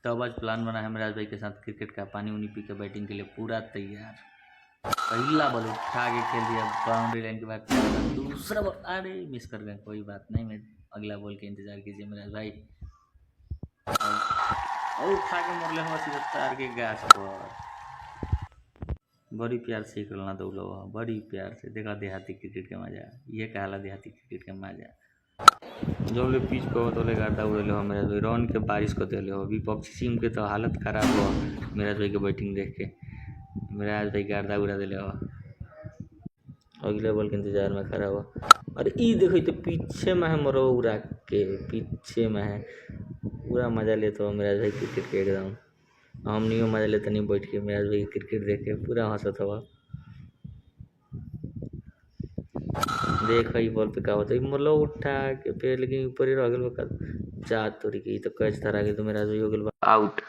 तब आज प्लान बना है मिराज भाई के साथ क्रिकेट का, पानी उनी पी के बैटिंग के लिए पूरा तैयार। पहला बॉल उठा के खेल दिया बाउंड्री लाइन के बाद, दूसरा बॉल अरे मिस कर गए, कोई बात नहीं, मैं अगला बॉल के इंतजार कीजिए मिराज भाई। और उठा के मोड़ ले हम सीधा तार के गाछ पर। बड़ी प्यार से खेलना दो लोग, बड़ी प्यार से देखा देहाती क्रिकेट के मजा, ये कहला देहाती क्रिकेट के मजा। जो ले पिच पे तो ले गाता उड़े लो मेरा भाई, रन के बारिश को दे लो। विपक्षी टीम के तो हालत खराब हो मिराज भाई के बैटिंग देख के, मिराज भाई गाता उड़ा दे हो। अगले बॉल के इंतजार में खड़ा हुआ, अरे ई देखो तो पीछे में है मरो उड़ा के, पीछे में है, पूरा मजा लेते हो मिराज भाई क्रिकेट के एकदम। हम नहीं मजा लेते नहीं बैठ के मिराज भाई क्रिकेट देख के पूरा हंसत हुआ। देख बॉल पे का होता है मतलब उठा के पे, लेकिन ऊपर ही रह गया जा तोरी की तो कैच धरा गया तो मिराज भाई हो गया आउट।